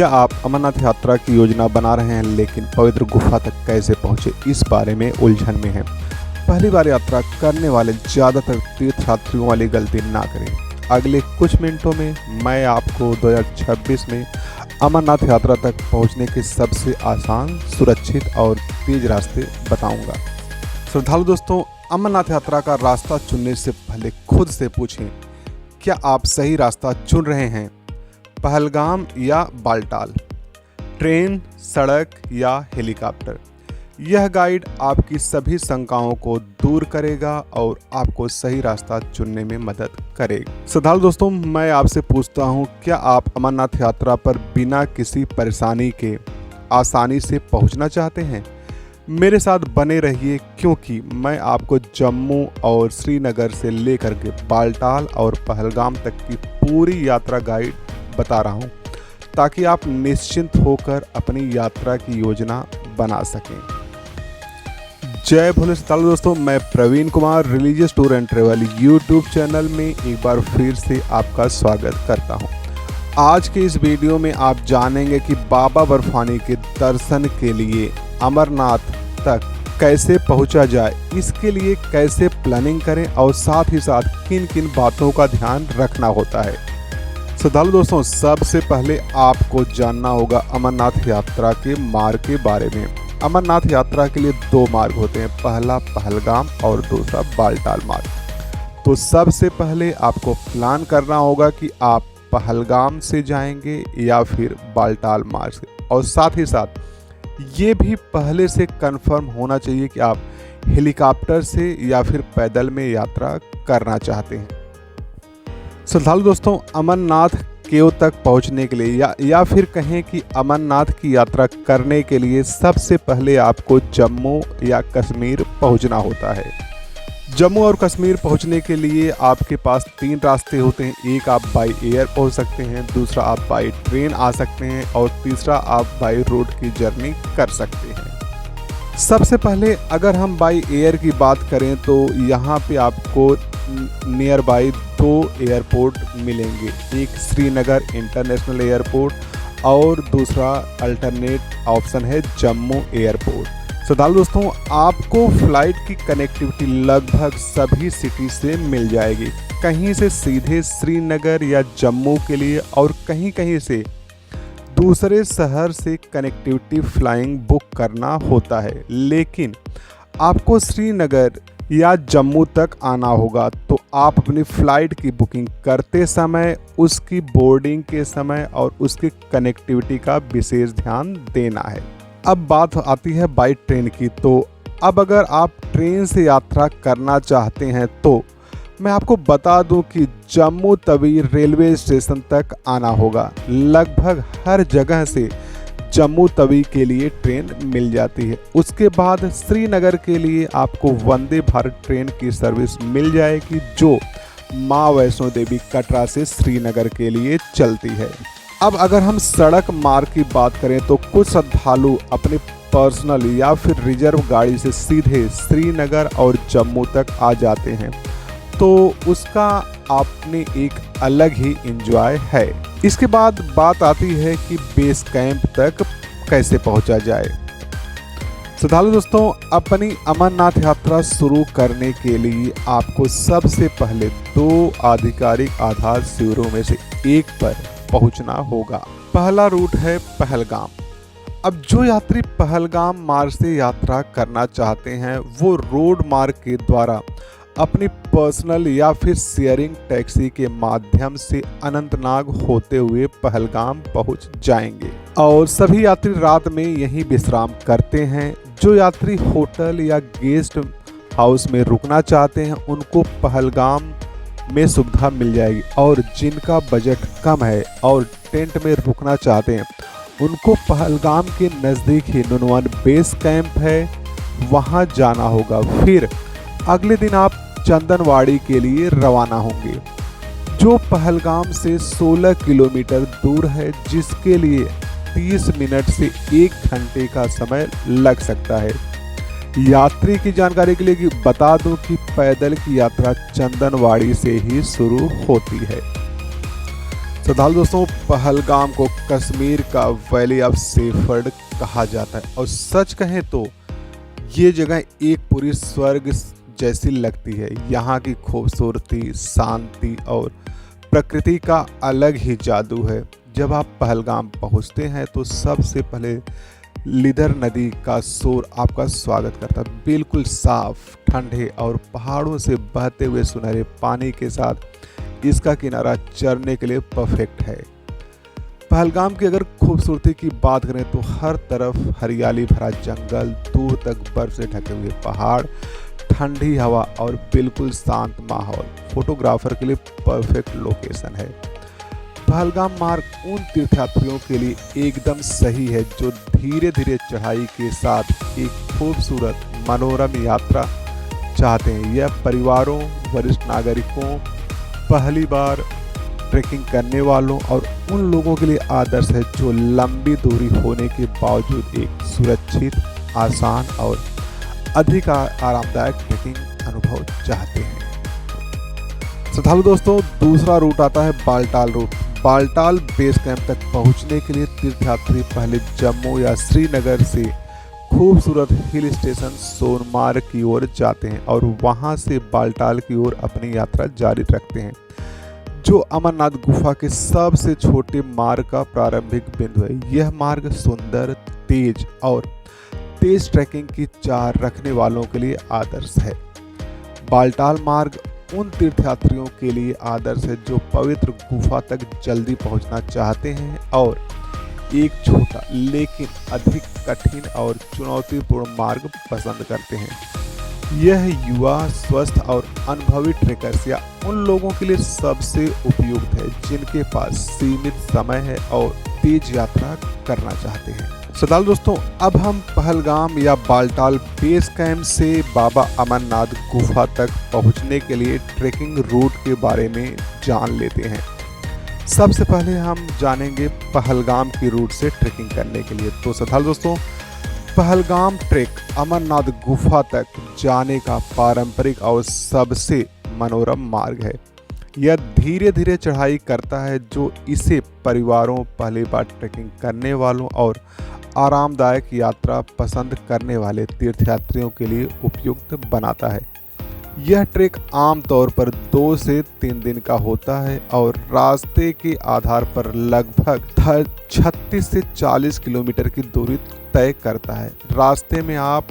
क्या आप अमरनाथ यात्रा की योजना बना रहे हैं लेकिन पवित्र गुफा तक कैसे पहुंचे, इस बारे में उलझन में हैं। पहली बार यात्रा करने वाले ज़्यादातर तीर्थयात्रियों वाली गलती ना करें। अगले कुछ मिनटों में मैं आपको 2026 में अमरनाथ यात्रा तक पहुंचने के सबसे आसान, सुरक्षित और तेज रास्ते बताऊंगा। श्रद्धालु दोस्तों, अमरनाथ यात्रा का रास्ता चुनने से पहले खुद से पूछें, क्या आप सही रास्ता चुन रहे हैं? पहलगाम या बालटाल, ट्रेन, सड़क या हेलीकॉप्टर? यह गाइड आपकी सभी शंकाओं को दूर करेगा और आपको सही रास्ता चुनने में मदद करेगा। श्रद्धालु दोस्तों, मैं आपसे पूछता हूँ, क्या आप अमरनाथ यात्रा पर बिना किसी परेशानी के आसानी से पहुँचना चाहते हैं? मेरे साथ बने रहिए, क्योंकि मैं आपको जम्मू और श्रीनगर से लेकर के बालटाल और पहलगाम तक की पूरी यात्रा गाइड बता रहा हूं, ताकि आप निश्चिंत होकर अपनी यात्रा की योजना बना सकें। जय भोले। श्रोताओं दोस्तों, मैं Praveen Kumar religious tour and travel YouTube channel में एक बार फिर से आपका स्वागत करता हूं। आज के इस वीडियो में आप जानेंगे कि बाबा बर्फानी के दर्शन के लिए अमरनाथ तक कैसे पहुंचा जाए, इसके लिए कैसे प्लानिंग करें और साथ ही साथ किन किन बातों का ध्यान रखना होता है। श्रद्धालु दोस्तों, सबसे पहले आपको जानना होगा अमरनाथ यात्रा के मार्ग के बारे में। अमरनाथ यात्रा के लिए दो मार्ग होते हैं, पहला पहलगाम और दूसरा बालटाल मार्ग। तो सबसे पहले आपको प्लान करना होगा कि आप पहलगाम से जाएंगे या फिर बालटाल मार्ग से, और साथ ही साथ ये भी पहले से कंफर्म होना चाहिए कि आप हेलीकॉप्टर से या फिर पैदल में यात्रा करना चाहते हैं। श्रद्धालु दोस्तों, अमरनाथ केव तक पहुंचने के लिए या फिर कहें कि अमरनाथ की यात्रा करने के लिए सबसे पहले आपको जम्मू या कश्मीर पहुंचना होता है। जम्मू और कश्मीर पहुंचने के लिए आपके पास तीन रास्ते होते हैं। एक, आप बाई एयर पहुंच सकते हैं, दूसरा आप बाई ट्रेन आ सकते हैं, और तीसरा आप बाई रोड की जर्नी कर सकते हैं। सबसे पहले अगर हम बाई एयर की बात करें तो यहाँ पे आपको नियर बाई दो एयरपोर्ट मिलेंगे, एक श्रीनगर इंटरनेशनल एयरपोर्ट और दूसरा अल्टरनेट ऑप्शन है जम्मू एयरपोर्ट। श्रद्धालु दोस्तों, आपको फ्लाइट की कनेक्टिविटी लगभग सभी सिटी से मिल जाएगी। कहीं से सीधे श्रीनगर या जम्मू के लिए और कहीं कहीं से दूसरे शहर से कनेक्टिविटी फ्लाइंग बुक करना होता है। लेकिन आपको श्रीनगर या जम्मू तक आना होगा तो आप अपनी फ़्लाइट की बुकिंग करते समय उसकी बोर्डिंग के समय और उसकी कनेक्टिविटी का विशेष ध्यान देना है। अब बात आती है बाई ट्रेन की। तो अब अगर आप ट्रेन से यात्रा करना चाहते हैं तो मैं आपको बता दूं कि जम्मू तवी रेलवे स्टेशन तक आना होगा। लगभग हर जगह से जम्मू तवी के लिए ट्रेन मिल जाती है। उसके बाद श्रीनगर के लिए आपको वंदे भारत ट्रेन की सर्विस मिल जाएगी, जो माँ वैष्णो देवी कटरा से श्रीनगर के लिए चलती है। अब अगर हम सड़क मार्ग की बात करें तो कुछ श्रद्धालु अपने पर्सनल या फिर रिजर्व गाड़ी से सीधे श्रीनगर और जम्मू तक आ जाते हैं, तो उसका आपने एक अलग ही एंजॉय है। इसके बाद बात आती है कि बेस कैंप तक कैसे पहुंचा जाए। श्रद्धालु दोस्तों, अपनी अमरनाथ यात्रा शुरू करने के लिए आपको सबसे पहले दो आधिकारिक आधार शिविरों में से एक पर पहुंचना होगा। पहला रूट है पहलगाम। अब जो यात्री पहलगाम मार्ग से यात्रा करना चाहते हैं वो रोड मार्ग के द्वारा अपनी पर्सनल या फिर शेयरिंग टैक्सी के माध्यम से अनंतनाग होते हुए पहलगाम पहुंच जाएंगे, और सभी यात्री रात में यहीं विश्राम करते हैं। जो यात्री होटल या गेस्ट हाउस में रुकना चाहते हैं उनको पहलगाम में सुविधा मिल जाएगी, और जिनका बजट कम है और टेंट में रुकना चाहते हैं उनको पहलगाम के नज़दीक ही नुनवन बेस कैंप है, वहां जाना होगा। फिर अगले दिन आप चंदनवाड़ी के लिए रवाना होंगे, जो पहलगाम से 16 किलोमीटर दूर है, जिसके लिए 30 मिनट से 1 घंटे का समय लग सकता है। यात्री की जानकारी के लिए बता दूं कि पैदल की यात्रा चंदनवाड़ी से ही शुरू होती है। श्रद्धालु दोस्तों, पहलगाम को कश्मीर का वैली ऑफ सेफर्ड कहा जाता है और सच कहें तो ये जगह एक पूरी स्वर्ग जैसी लगती है। यहाँ की खूबसूरती, शांति और प्रकृति का अलग ही जादू है। जब आप पहलगाम पहुँचते हैं तो सबसे पहले लिदर नदी का शोर आपका स्वागत करता है। बिल्कुल साफ, ठंडे और पहाड़ों से बहते हुए सुनहरे पानी के साथ इसका किनारा चरने के लिए परफेक्ट है। पहलगाम की अगर खूबसूरती की बात करें तो हर तरफ हरियाली भरा जंगल, दूर तक बर्फ से ढके हुए पहाड़, ठंडी हवा और बिल्कुल शांत माहौल फोटोग्राफर के लिए परफेक्ट लोकेशन है। पहलगाम मार्ग उन तीर्थयात्रियों के लिए एकदम सही है जो धीरे धीरे चढ़ाई के साथ एक खूबसूरत मनोरम यात्रा चाहते हैं। यह परिवारों, वरिष्ठ नागरिकों, पहली बार ट्रैकिंग करने वालों और उन लोगों के लिए आदर्श है जो लंबी दूरी होने के बावजूद एक सुरक्षित, आसान और अधिक आरामदायक ट्रैकिंग अनुभव चाहते हैं। श्रद्धालु दोस्तों, दूसरा रूट आता है Baltal route. Baltal base camp तक पहुंचने के लिए तीर्थयात्री पहले जम्मू या श्रीनगर से खूबसूरत हिल स्टेशन सोनमार्ग की ओर जाते हैं और वहां से बालटाल की ओर अपनी यात्रा जारी रखते हैं, जो अमरनाथ गुफा के सबसे छोटे मार्ग का प्रारंभिक बिंदु है। यह मार्ग सुंदर, तेज ट्रैकिंग की चाह रखने वालों के लिए आदर्श है। बालटाल मार्ग उन तीर्थयात्रियों के लिए आदर्श है जो पवित्र गुफा तक जल्दी पहुंचना चाहते हैं और एक छोटा लेकिन अधिक कठिन और चुनौतीपूर्ण मार्ग पसंद करते हैं। यह युवा, स्वस्थ और अनुभवी ट्रेकर्स या उन लोगों के लिए सबसे उपयुक्त है जिनके पास सीमित समय है और तेज यात्रा करना चाहते हैं। श्रद्धालु दोस्तों, अब हम पहलगाम या बालटाल बेस कैंप से बाबा अमरनाथ गुफा तक पहुंचने के लिए ट्रेकिंग रूट के बारे में जान लेते हैं। सबसे पहले हम जानेंगे पहलगाम की रूट से ट्रेकिंग करने के लिए। तो श्रद्धालु दोस्तों, पहलगाम ट्रेक अमरनाथ गुफा तक जाने का पारंपरिक और सबसे मनोरम मार्ग है। यह धीरे धीरे चढ़ाई करता है जो इसे परिवारों, पहली बार ट्रेकिंग करने वालों और आरामदायक यात्रा पसंद करने वाले तीर्थयात्रियों के लिए उपयुक्त बनाता है। यह ट्रेक आमतौर पर 2 से 3 दिन का होता है और रास्ते के आधार पर लगभग 36 से 40 किलोमीटर की दूरी तय करता है। रास्ते में आप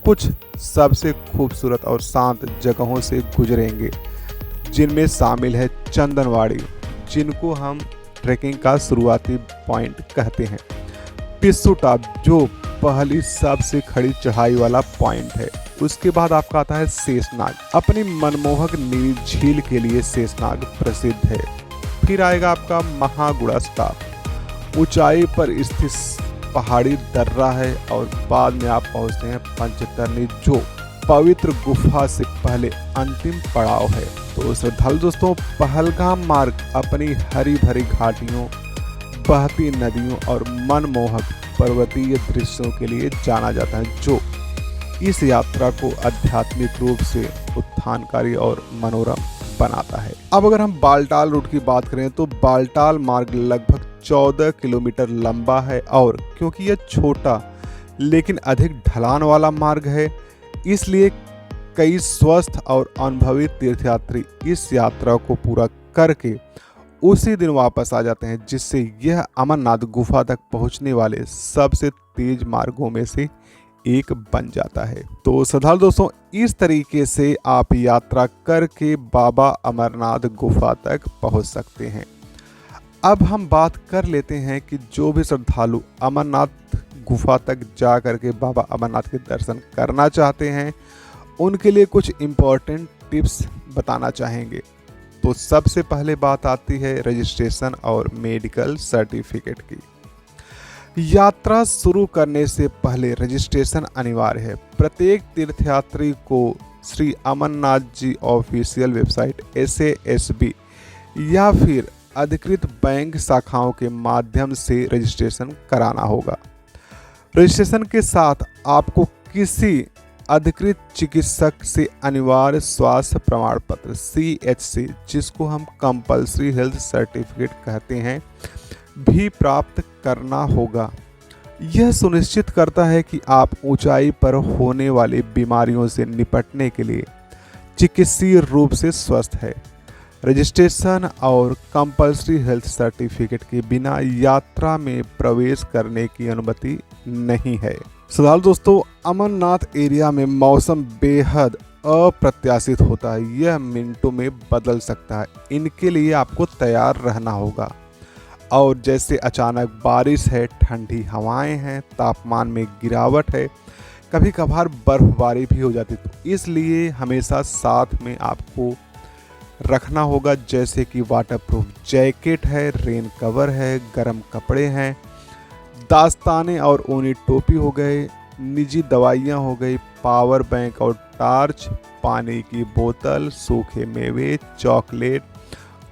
कुछ सबसे खूबसूरत और शांत जगहों से गुजरेंगे, जिनमें शामिल है चंदनवाड़ी, जिनको हम ट्रेकिंग का शुरुआती पॉइंट कहते हैं, पिस्सू टॉप जो पहली सबसे खड़ी चढ़ाई वाला पॉइंट है। उसके बाद आपका आता है शेषनाग। अपनी मनमोहक नीली झील के लिए शेषनाग प्रसिद्ध है। फिर आएगा आपका महागुड़ा स्टाप, ऊंचाई पर स्थित पहाड़ी दर्रा है और बाद में आप पहुंचते हैं पंचतरणी जो पवित्र गुफा से पहले अंतिम पड़ाव है। तो श्रद्धालु दोस्तों, पहलगाम मार्ग अपनी हरी भरी घाटियों, बहती नदियों और मनमोहक पर्वतीय दृश्यों के लिए जाना जाता है, जो इस यात्रा को आध्यात्मिक रूप से उत्थानकारी और मनोरम बनाता है। अब अगर हम बालटाल रूट की बात करें तो बालटाल मार्ग लगभग 14 किलोमीटर लंबा है और क्योंकि यह छोटा लेकिन अधिक ढलान वाला मार्ग है, इसलिए कई स्वस्थ और अनुभवी तीर्थयात्री इस यात्रा को पूरा करके उसी दिन वापस आ जाते हैं, जिससे यह अमरनाथ गुफा तक पहुंचने वाले सबसे तेज मार्गों में से एक बन जाता है। तो श्रद्धालु दोस्तों, इस तरीके से आप यात्रा करके बाबा अमरनाथ गुफा तक पहुंच सकते हैं। अब हम बात कर लेते हैं कि जो भी श्रद्धालु अमरनाथ गुफा तक जा करके बाबा अमरनाथ के दर्शन करना चाहते हैं, उनके लिए कुछ इम्पोर्टेंट टिप्स बताना चाहेंगे। तो सबसे पहले बात आती है रजिस्ट्रेशन और मेडिकल सर्टिफिकेट की। यात्रा शुरू करने से पहले रजिस्ट्रेशन अनिवार्य है। प्रत्येक तीर्थयात्री को Shri Amarnath ji official website SASB या फिर अधिकृत बैंक शाखाओं के माध्यम से रजिस्ट्रेशन कराना होगा। रजिस्ट्रेशन के साथ आपको किसी अधिकृत चिकित्सक से अनिवार्य स्वास्थ्य प्रमाण पत्र CHC, जिसको हम कंपल्सरी हेल्थ सर्टिफिकेट कहते हैं, भी प्राप्त करना होगा। यह सुनिश्चित करता है कि आप ऊंचाई पर होने वाली बीमारियों से निपटने के लिए चिकित्सीय रूप से स्वस्थ है। रजिस्ट्रेशन और कंपल्सरी हेल्थ सर्टिफिकेट के बिना यात्रा में प्रवेश करने की अनुमति नहीं है। फिलहाल दोस्तों, अमरनाथ एरिया में मौसम बेहद अप्रत्याशित होता है। यह मिनटों में बदल सकता है। इनके लिए आपको तैयार रहना होगा। और जैसे अचानक बारिश है, ठंडी हवाएं हैं, तापमान में गिरावट है, कभी कभार बर्फबारी भी हो जाती है। तो इसलिए हमेशा साथ में आपको रखना होगा, जैसे कि वाटरप्रूफ जैकेट है, रेन कवर है, गर्म कपड़े हैं, दास्ताने और ऊनी टोपी हो गए, निजी दवाइयाँ हो गई, पावर बैंक और टार्च, पानी की बोतल, सूखे मेवे, चॉकलेट,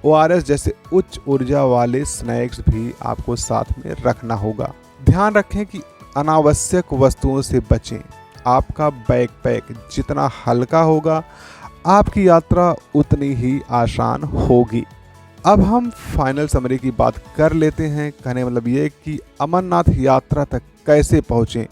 ORS जैसे उच्च ऊर्जा वाले स्नैक्स भी आपको साथ में रखना होगा। ध्यान रखें कि अनावश्यक वस्तुओं से बचें। आपका बैकपैक जितना हल्का होगा, आपकी यात्रा उतनी ही आसान होगी। अब हम फाइनल समरी की बात कर लेते हैं। कहने मतलब ये कि अमरनाथ यात्रा तक कैसे पहुँचें।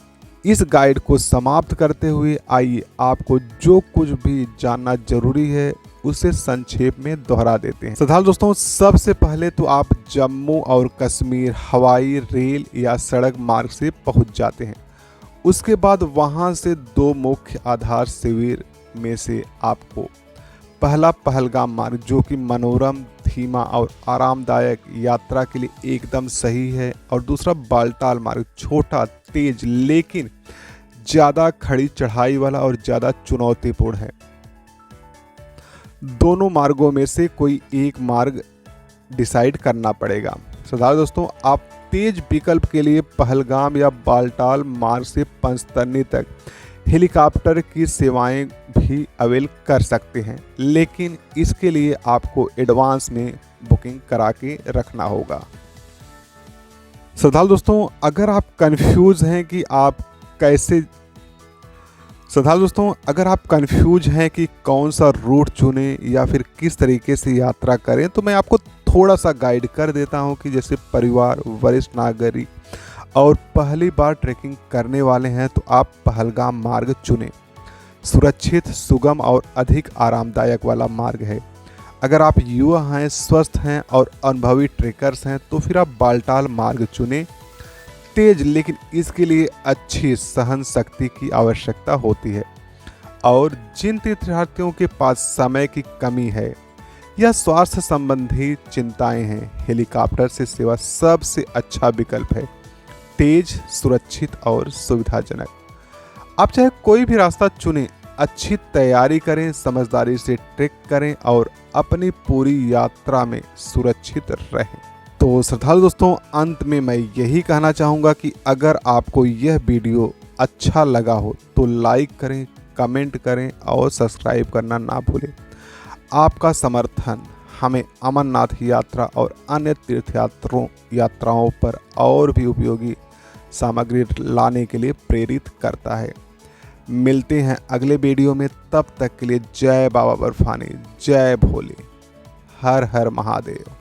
इस गाइड को समाप्त करते हुए आइए आपको जो कुछ भी जानना जरूरी है उसे संक्षेप में दोहरा देते हैं। श्रद्धालु दोस्तों, सबसे पहले तो आप जम्मू और कश्मीर हवाई, रेल या सड़क मार्ग से पहुंच जाते हैं। उसके बाद वहां से 2 मुख्य आधार शिविर में से आपको पहला पहलगाम मार्ग, जो कि मनोरम, धीमा और आरामदायक यात्रा के लिए एकदम सही है, और दूसरा बालटाल मार्ग, छोटा, तेज लेकिन ज़्यादा खड़ी चढ़ाई वाला और ज़्यादा चुनौतीपूर्ण है। दोनों मार्गों में से कोई एक मार्ग डिसाइड करना पड़ेगा। श्रद्धालु दोस्तों, आप तेज विकल्प के लिए पहलगाम या बालटाल मार्ग से पंचतरनी तक हेलीकॉप्टर की सेवाएं भी अवेल कर सकते हैं, लेकिन इसके लिए आपको एडवांस में बुकिंग करा के रखना होगा। श्रद्धालु दोस्तों, अगर आप कंफ्यूज हैं कि कंफ्यूज हैं कि कौन सा रूट चुनें या फिर किस तरीके से यात्रा करें, तो मैं आपको थोड़ा सा गाइड कर देता हूं कि जैसे परिवार, वरिष्ठ नागरिक और पहली बार ट्रैकिंग करने वाले हैं तो आप पहलगाम मार्ग चुनें। सुरक्षित, सुगम और अधिक आरामदायक वाला मार्ग है। अगर आप युवा हैं, स्वस्थ हैं और अनुभवी ट्रेकर्स हैं तो फिर आप बालटाल मार्ग चुनें। तेज, लेकिन इसके लिए अच्छी सहन शक्ति की आवश्यकता होती है। और जिन तीर्थयात्रियों के पास समय की कमी है या स्वास्थ्य संबंधी चिंताएं हैं, हेलीकॉप्टर से सेवा सबसे अच्छा विकल्प है। तेज, सुरक्षित और सुविधाजनक। आप चाहे कोई भी रास्ता चुनें, अच्छी तैयारी करें, समझदारी से ट्रैक करें और अपनी पूरी यात्रा में सुरक्षित रहें। तो श्रद्धालु दोस्तों, अंत में मैं यही कहना चाहूँगा कि अगर आपको यह वीडियो अच्छा लगा हो तो लाइक करें, कमेंट करें और सब्सक्राइब करना ना भूलें। आपका समर्थन हमें अमरनाथ यात्रा और अन्य यात्राओं पर और भी उपयोगी सामग्री लाने के लिए प्रेरित करता है। मिलते हैं अगले वीडियो में, तब तक के लिए जय बाबा बर्फानी, जय भोले, हर हर महादेव।